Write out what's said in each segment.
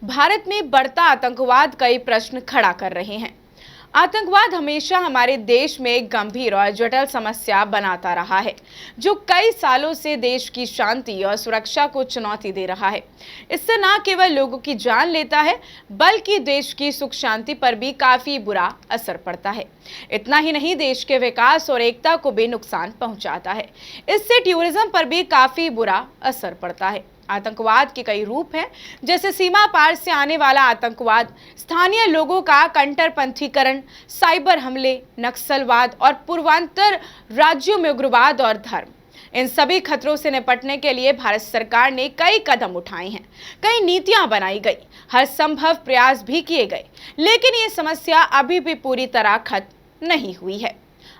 भारत में बढ़ता आतंकवाद कई प्रश्न खड़ा कर रहे हैं। आतंकवाद हमेशा हमारे देश में एक गंभीर और जटिल समस्या बनाता रहा है, जो कई सालों से देश की शांति और सुरक्षा को चुनौती दे रहा है। इससे न केवल लोगों की जान लेता है, बल्कि देश की सुख शांति पर भी काफी बुरा असर पड़ता है। इतना ही नहीं, देश के विकास और एकता को भी नुकसान पहुंचाता है। इससे टूरिज्म पर भी काफी बुरा असर पड़ता है। आतंकवाद के कई रूप हैं, जैसे सीमा पार से आने वाला आतंकवाद, स्थानीय लोगों का कट्टरपंथीकरण, साइबर हमले, नक्सलवाद और पूर्वांचल राज्यों में उग्रवाद और धर्म। इन सभी खतरों से निपटने के लिए भारत सरकार ने कई कदम उठाए हैं, कई नीतियां बनाई गई, हर संभव प्रयास भी किए गए, लेकिन ये समस्या अभी भी पूरी तरह खत्म नहीं हुई है।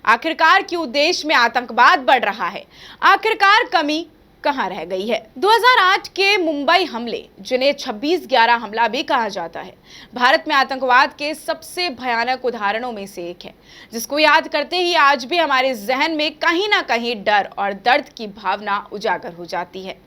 आखिरकार क्यों देश में आतंकवाद बढ़ रहा है? आखिरकार कमी कहां रह गई है? 2008 के मुंबई हमले, जिन्हें 26/11 हमला भी कहा जाता है, भारत में आतंकवाद के सबसे भयानक उदाहरणों में से एक है, जिसको याद करते ही आज भी हमारे जहन में कहीं ना कहीं डर और दर्द की भावना उजागर हो जाती है।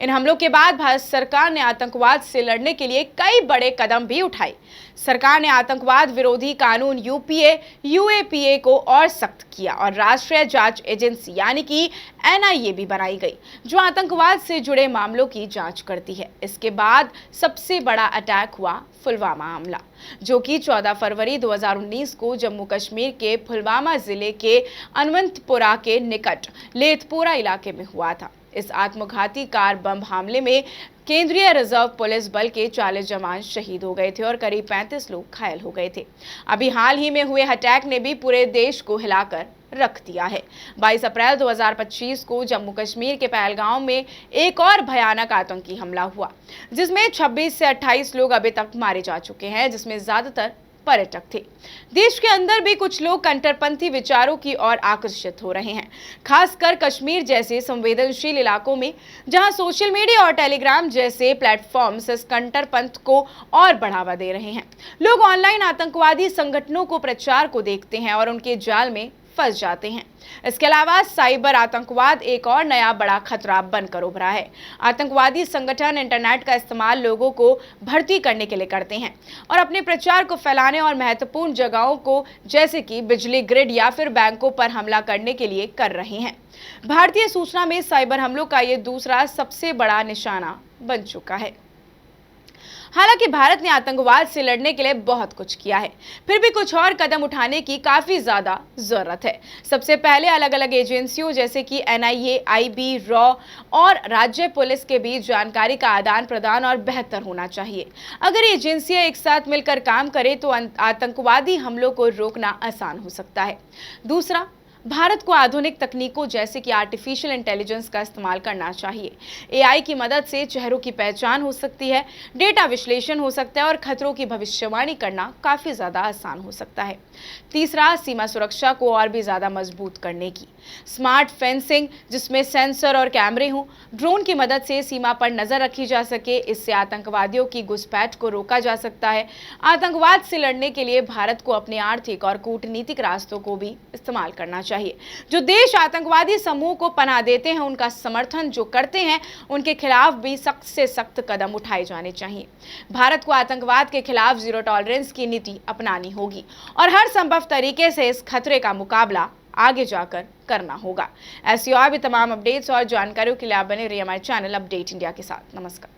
इन हमलों के बाद भारत सरकार ने आतंकवाद से लड़ने के लिए कई बड़े कदम भी उठाए। सरकार ने आतंकवाद विरोधी कानून यूएपीए को और सख्त किया और राष्ट्रीय जांच एजेंसी यानी कि एनआईए भी बनाई गई, जो आतंकवाद से जुड़े मामलों की जांच करती है। इसके बाद सबसे बड़ा अटैक हुआ पुलवामा हमला, जो कि 14 फरवरी 2019 को जम्मू कश्मीर के पुलवामा जिले के अनवंतपुरा के निकट लेथपोरा इलाके में हुआ था। इस आत्मघाती कार बम हमले में केंद्रीय रिजर्व पुलिस बल के 40 जवान शहीद हो गए थे और करीब 35 लोग घायल हो गए थे। अभी हाल ही में हुए अटैक ने भी पूरे देश को हिलाकर रख दिया है। 22 अप्रैल 2025 को जम्मू कश्मीर के पहलगांव में एक और भयानक आतंकी हमला हुआ, जिसमें 26 से 28 लोग अभी तक मारे जा चुके हैं, जिसमें ज्यादातर पर्यटक थे। देश के अंदर भी कुछ लोग कट्टरपंथी विचारों की ओर आकर्षित हो रहे हैं, खासकर कश्मीर जैसे संवेदनशील इलाकों में, जहां सोशल मीडिया और टेलीग्राम जैसे प्लेटफॉर्म्स इस कट्टरपंथ को और बढ़ावा दे रहे हैं। लोग ऑनलाइन आतंकवादी संगठनों को प्रचार को देखते हैं और उनके जाल में फंस जाते हैं। इसके अलावा साइबर आतंकवाद एक और नया बड़ा खतरा बनकर उभरा है। आतंकवादी संगठन इंटरनेट का इस्तेमाल लोगों को भर्ती करने के लिए करते हैं और अपने प्रचार को फैलाने और महत्वपूर्ण जगहों को, जैसे कि बिजली ग्रिड या फिर बैंकों पर हमला करने के लिए कर रहे हैं। भारतीय सूचना में साइबर हमलों का ये दूसरा सबसे बड़ा निशाना बन चुका है। हालांकि भारत ने आतंकवाद से लड़ने के लिए बहुत कुछ किया है, फिर भी कुछ और कदम उठाने की काफी ज्यादा जरूरत है। सबसे पहले अलग अलग एजेंसियों जैसे कि एनआईए, आईबी, रॉ और राज्य पुलिस के बीच जानकारी का आदान प्रदान और बेहतर होना चाहिए। अगर एजेंसियां एक साथ मिलकर काम करें तो आतंकवादी हमलों को रोकना आसान हो सकता है। दूसरा, भारत को आधुनिक तकनीकों जैसे कि आर्टिफिशियल इंटेलिजेंस का इस्तेमाल करना चाहिए। एआई की मदद से चेहरों की पहचान हो सकती है, डेटा विश्लेषण हो सकता है और खतरों की भविष्यवाणी करना काफी ज्यादा आसान हो सकता है। तीसरा, सीमा सुरक्षा को और भी ज्यादा मजबूत करने की। स्मार्ट फेंसिंग, जिसमें सेंसर और कैमरे हों, ड्रोन की मदद से सीमा पर नजर रखी जा सके, इससे आतंकवादियों की घुसपैठ को रोका जा सकता है। आतंकवाद से लड़ने के लिए भारत को अपने आर्थिक और कूटनीतिक रास्तों को भी इस्तेमाल करना चाहिए। जो देश आतंकवादी समूह को पनाह देते हैं, उनका समर्थन जो करते हैं, उनके खिलाफ भी सख्त से सख्त कदम उठाए जाने चाहिए। भारत को आतंकवाद के खिलाफ जीरो टॉलरेंस की नीति अपनानी होगी और हर संभव तरीके से इस खतरे का मुकाबला आगे जाकर करना होगा। ऐसी और भी तमाम अपडेट्स और जानकारियों के लिए आप बने रहिए हमारे चैनल अपडेट इंडिया के साथ। नमस्कार।